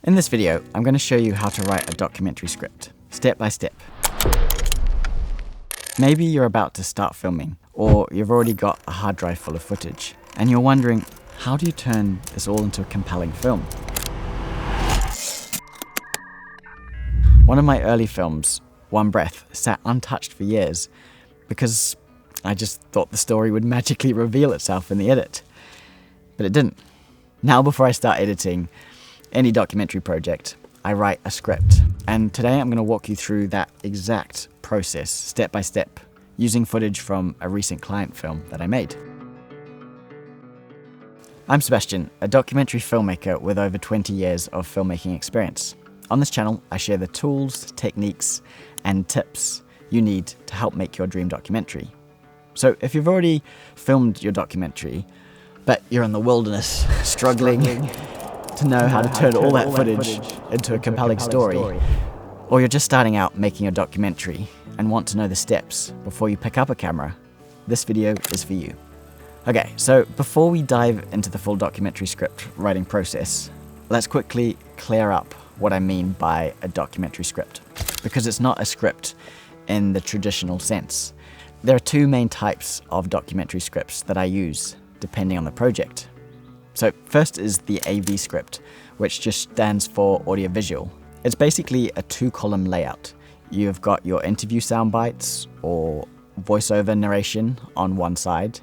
In this video, I'm going to show you how to write a documentary script, step by step. Maybe you're about to start filming, or you've already got a hard drive full of footage, and you're wondering, how do you turn this all into a compelling film? One of my early films, One Breath, sat untouched for years because I just thought the story would magically reveal itself in the edit. But it didn't. Now, before I start editing any documentary project, I write a script. And today I'm going to walk you through that exact process, step by step, using footage from a recent client film that I made. I'm Sebastian, a documentary filmmaker with over 20 years of filmmaking experience. On this channel, I share the tools, techniques, and tips you need to help make your dream documentary. So if you've already filmed your documentary, but you're in the wilderness struggling to know how to turn all that footage into a compelling story, or you're just starting out making a documentary and want to know the steps before you pick up a camera, this video is for you. Okay, so before we dive into the full documentary script writing process, let's quickly clear up what I mean by a documentary script, because it's not a script in the traditional sense. There are two main types of documentary scripts that I use depending on the project. So first is the AV script, which just stands for audiovisual. It's basically a two-column layout. You've got your interview sound bites or voiceover narration on one side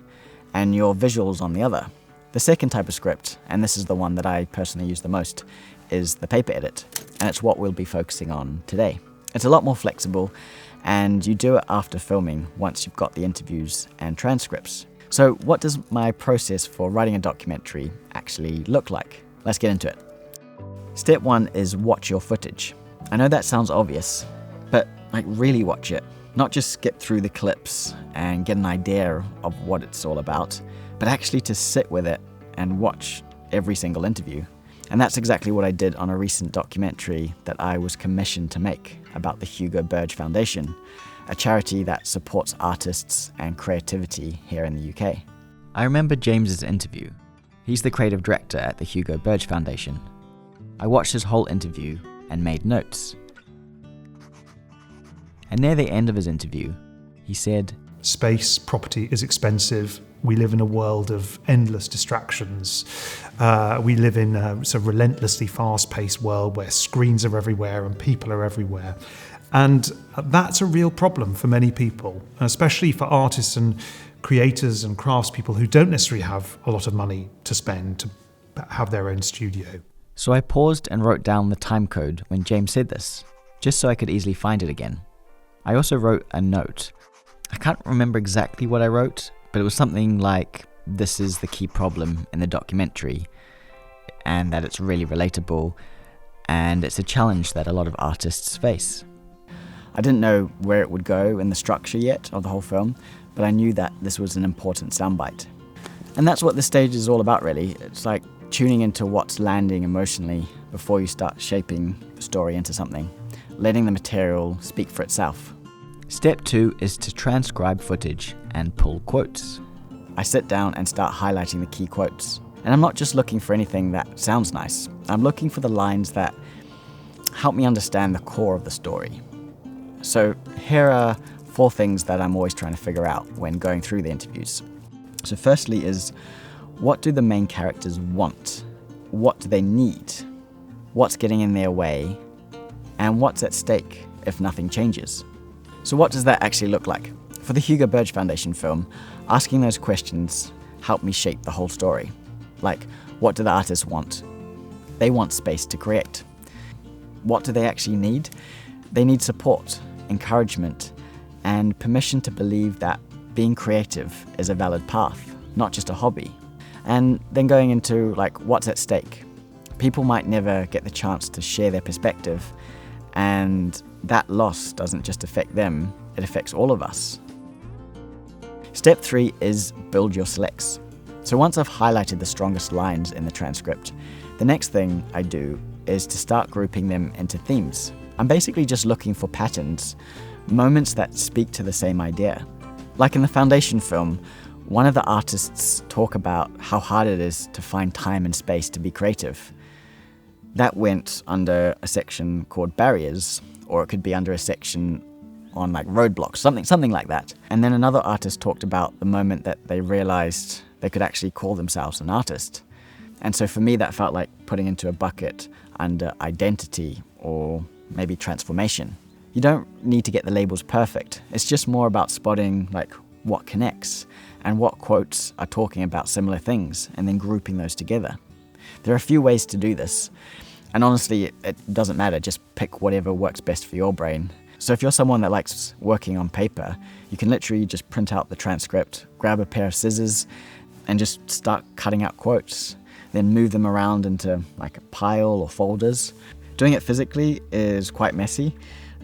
and your visuals on the other. The second type of script, and this is the one that I personally use the most, is the paper edit, and it's what we'll be focusing on today. It's a lot more flexible, and you do it after filming once you've got the interviews and transcripts. So what does my process for writing a documentary actually look like? Let's get into it. Step one is watch your footage. I know that sounds obvious, but really watch it. Not just skip through the clips and get an idea of what it's all about, but actually to sit with it and watch every single interview. And that's exactly what I did on a recent documentary that I was commissioned to make about the Hugo Burge Foundation, a charity that supports artists and creativity here in the UK. I remember James's interview. He's the creative director at the Hugo Burge Foundation. I watched his whole interview and made notes. And near the end of his interview, he said, "Space property is expensive. We live in a world of endless distractions. We live in a relentlessly fast-paced world where screens are everywhere and people are everywhere. And that's a real problem for many people, especially for artists and creators and craftspeople who don't necessarily have a lot of money to spend to have their own studio." So I paused and wrote down the time code when James said this, just so I could easily find it again. I also wrote a note. I can't remember exactly what I wrote, but it was something like, this is the key problem in the documentary, and that it's really relatable, and it's a challenge that a lot of artists face. I didn't know where it would go in the structure yet of the whole film, but I knew that this was an important soundbite. And that's what this stage is all about, really. It's like tuning into what's landing emotionally before you start shaping the story into something, letting the material speak for itself. Step 2 is to transcribe footage and pull quotes. I sit down and start highlighting the key quotes. And I'm not just looking for anything that sounds nice. I'm looking for the lines that help me understand the core of the story. So here are 4 things that I'm always trying to figure out when going through the interviews. So firstly is, what do the main characters want? What do they need? What's getting in their way? And what's at stake if nothing changes? So what does that actually look like? For the Hugo Burge Foundation film, asking those questions helped me shape the whole story. Like, what do the artists want? They want space to create. What do they actually need? They need support, encouragement, and permission to believe that being creative is a valid path, not just a hobby. And then going into what's at stake. People might never get the chance to share their perspective, and that loss doesn't just affect them, it affects all of us. Step 3 is build your selects. So once I've highlighted the strongest lines in the transcript, the next thing I do is to start grouping them into themes. I'm basically just looking for patterns, moments that speak to the same idea. Like in the Foundation film, one of the artists talk about how hard it is to find time and space to be creative. That went under a section called barriers, or it could be under a section on like roadblocks, something like that. And then another artist talked about the moment that they realized they could actually call themselves an artist. And so for me, that felt like putting into a bucket under identity or maybe transformation. You don't need to get the labels perfect. It's just more about spotting like what connects and what quotes are talking about similar things and then grouping those together. There are a few ways to do this. And honestly, it doesn't matter. Just pick whatever works best for your brain. So if you're someone that likes working on paper, you can literally just print out the transcript, grab a pair of scissors, and just start cutting out quotes. Then move them around into like a pile or folders. Doing it physically is quite messy,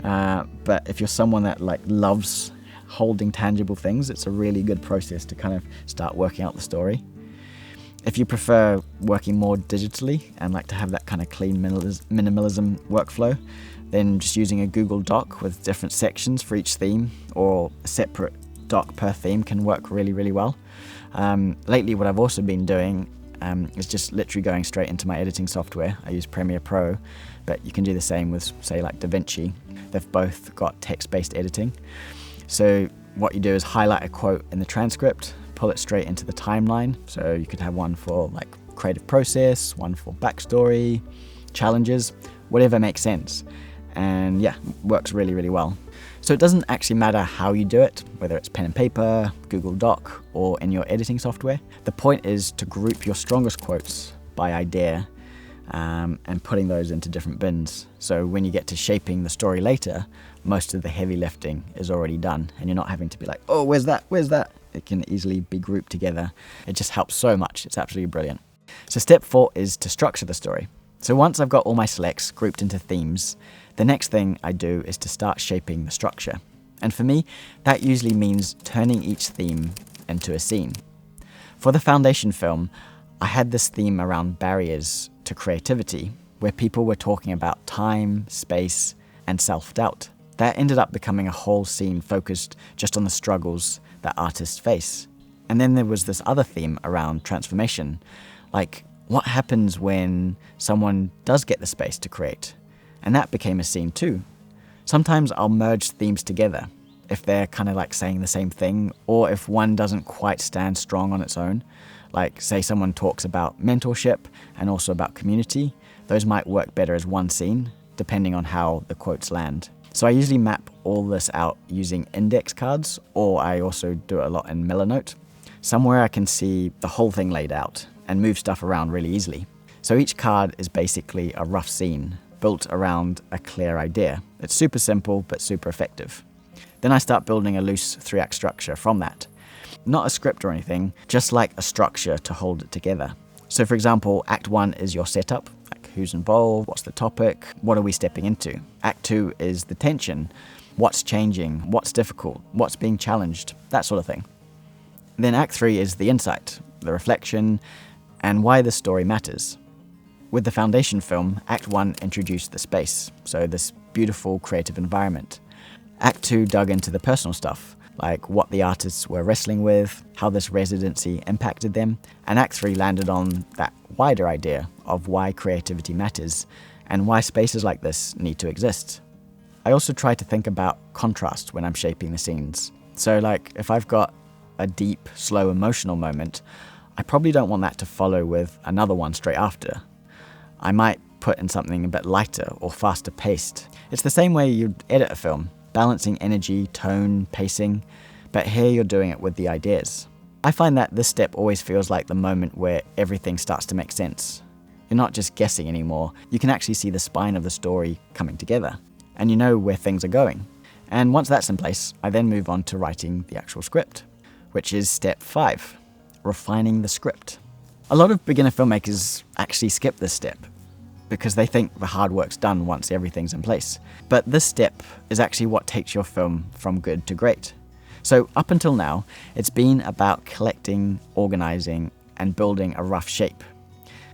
but if you're someone that like loves holding tangible things, it's a really good process to kind of start working out the story. If you prefer working more digitally and like to have that kind of clean minimalism workflow, then just using a Google Doc with different sections for each theme or a separate doc per theme can work really, really well. Lately, what I've also been doing is just literally going straight into my editing software. I use Premiere Pro, but you can do the same with, say, like DaVinci. They've both got text-based editing. So what you do is highlight a quote in the transcript, pull it straight into the timeline. So you could have one for like creative process, one for backstory, challenges, whatever makes sense. And yeah, works really, really well. So it doesn't actually matter how you do it, whether it's pen and paper, Google Doc, or in your editing software. The point is to group your strongest quotes by idea and putting those into different bins. So when you get to shaping the story later, most of the heavy lifting is already done and you're not having to be like, oh, where's that? It can easily be grouped together. It just helps so much. It's absolutely brilliant. So step 4 is to structure the story. So once I've got all my selects grouped into themes, the next thing I do is to start shaping the structure. And for me, that usually means turning each theme into a scene. For the foundation film, I had this theme around barriers to creativity, where people were talking about time, space, and self-doubt. That ended up becoming a whole scene focused just on the struggles that artists face. And then there was this other theme around transformation, like what happens when someone does get the space to create? And that became a scene too. Sometimes I'll merge themes together if they're kind of like saying the same thing, or if one doesn't quite stand strong on its own. Like say someone talks about mentorship and also about community, those might work better as one scene, depending on how the quotes land. So I usually map all this out using index cards, or I also do it a lot in Millernote, somewhere I can see the whole thing laid out and move stuff around really easily. So each card is basically a rough scene built around a clear idea. It's super simple, but super effective. Then I start building a loose 3-act structure from that. Not a script or anything, just like a structure to hold it together. So for example, Act 1 is your setup, like who's involved, what's the topic, what are we stepping into? Act 2 is the tension, what's changing, what's difficult, what's being challenged, that sort of thing. Then Act 3 is the insight, the reflection, and why the story matters. With the foundation film, Act 1 introduced the space, so this beautiful creative environment. Act 2 dug into the personal stuff, like what the artists were wrestling with, how this residency impacted them, and Act 3 landed on that wider idea of why creativity matters and why spaces like this need to exist. I also try to think about contrast when I'm shaping the scenes. So like if I've got a deep, slow, emotional moment, I probably don't want that to follow with another one straight after. I might put in something a bit lighter or faster paced. It's the same way you'd edit a film, balancing energy, tone, pacing, but here you're doing it with the ideas. I find that this step always feels like the moment where everything starts to make sense. You're not just guessing anymore, you can actually see the spine of the story coming together, and you know where things are going. And once that's in place, I then move on to writing the actual script, which is step 5, refining the script. A lot of beginner filmmakers actually skip this step because they think the hard work's done once everything's in place. But this step is actually what takes your film from good to great. So up until now, it's been about collecting, organizing, and building a rough shape.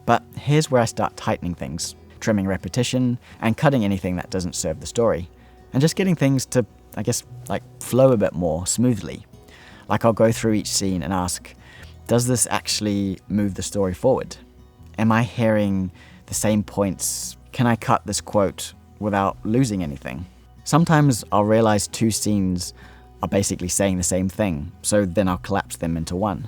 But here's where I start tightening things, trimming repetition, and cutting anything that doesn't serve the story, and just getting things to, I guess, like flow a bit more smoothly. Like I'll go through each scene and ask, does this actually move the story forward? Am I hearing the same points? Can I cut this quote without losing anything? Sometimes I'll realize two scenes are basically saying the same thing, so then I'll collapse them into one.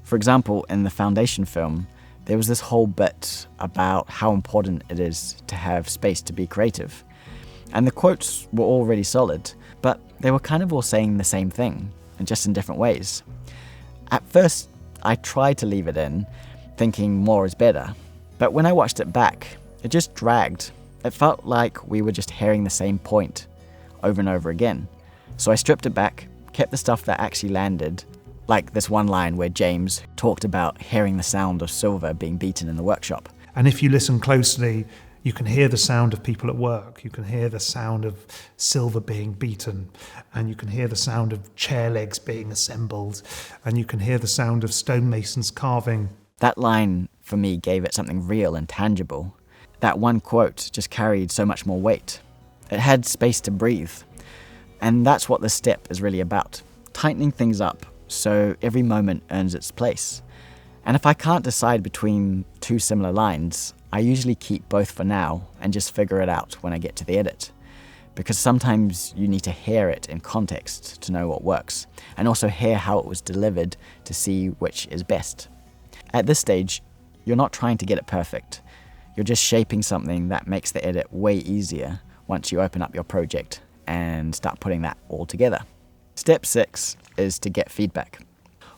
For example, in the Foundation film, there was this whole bit about how important it is to have space to be creative. And the quotes were all really solid, but they were kind of all saying the same thing, and just in different ways. At first, I tried to leave it in, thinking more is better. But when I watched it back, it just dragged. It felt like we were just hearing the same point over and over again. So I stripped it back, kept the stuff that actually landed, like this one line where James talked about hearing the sound of silver being beaten in the workshop. And if you listen closely, you can hear the sound of people at work. You can hear the sound of silver being beaten. And you can hear the sound of chair legs being assembled. And you can hear the sound of stonemasons carving. That line, for me, gave it something real and tangible. That one quote just carried so much more weight. It had space to breathe. And that's what this step is really about. Tightening things up so every moment earns its place. And if I can't decide between two similar lines, I usually keep both for now and just figure it out when I get to the edit. Because sometimes you need to hear it in context to know what works, and also hear how it was delivered to see which is best. At this stage, you're not trying to get it perfect. You're just shaping something that makes the edit way easier once you open up your project and start putting that all together. Step 6 is to get feedback.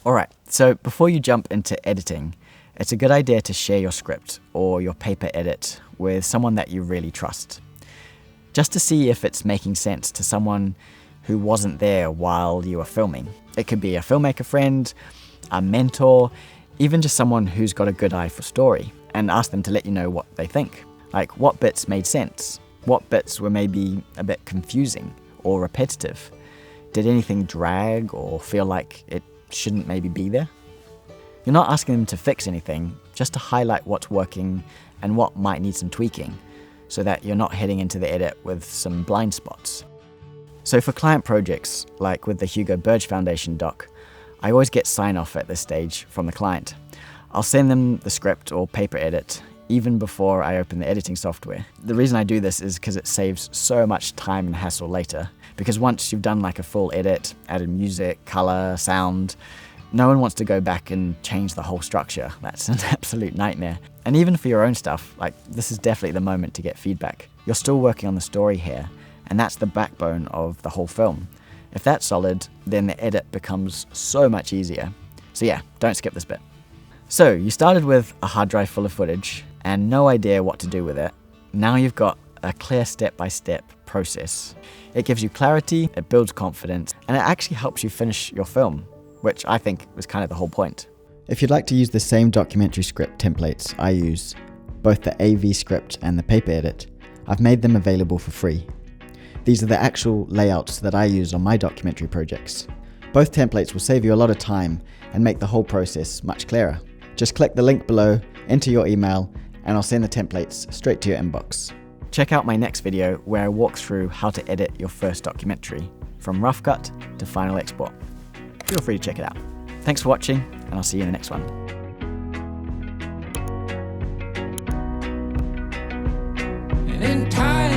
Alright, so before you jump into editing, it's a good idea to share your script or your paper edit with someone that you really trust, just to see if it's making sense to someone who wasn't there while you were filming. It could be a filmmaker friend, a mentor, even just someone who's got a good eye for story, and ask them to let you know what they think. Like, what bits made sense? What bits were maybe a bit confusing or repetitive? Did anything drag or feel like it shouldn't maybe be there? You're not asking them to fix anything, just to highlight what's working and what might need some tweaking, so that you're not heading into the edit with some blind spots. So for client projects, like with the Hugo Burge Foundation doc, I always get sign-off at this stage from the client. I'll send them the script or paper edit even before I open the editing software. The reason I do this is because it saves so much time and hassle later, because once you've done like a full edit, added music, color, sound, no one wants to go back and change the whole structure. That's an absolute nightmare. And even for your own stuff, like, this is definitely the moment to get feedback. You're still working on the story here, and that's the backbone of the whole film. If that's solid, then the edit becomes so much easier. So yeah, don't skip this bit. So you started with a hard drive full of footage and no idea what to do with it. Now you've got a clear step-by-step process. It gives you clarity, it builds confidence, and it actually helps you finish your film, which I think was kind of the whole point. If you'd like to use the same documentary script templates I use, both the AV script and the paper edit, I've made them available for free. These are the actual layouts that I use on my documentary projects. Both templates will save you a lot of time and make the whole process much clearer. Just click the link below, enter your email, and I'll send the templates straight to your inbox. Check out my next video where I walk through how to edit your first documentary, from rough cut to final export. Feel free to check it out. Thanks for watching, and I'll see you in the next one. And in time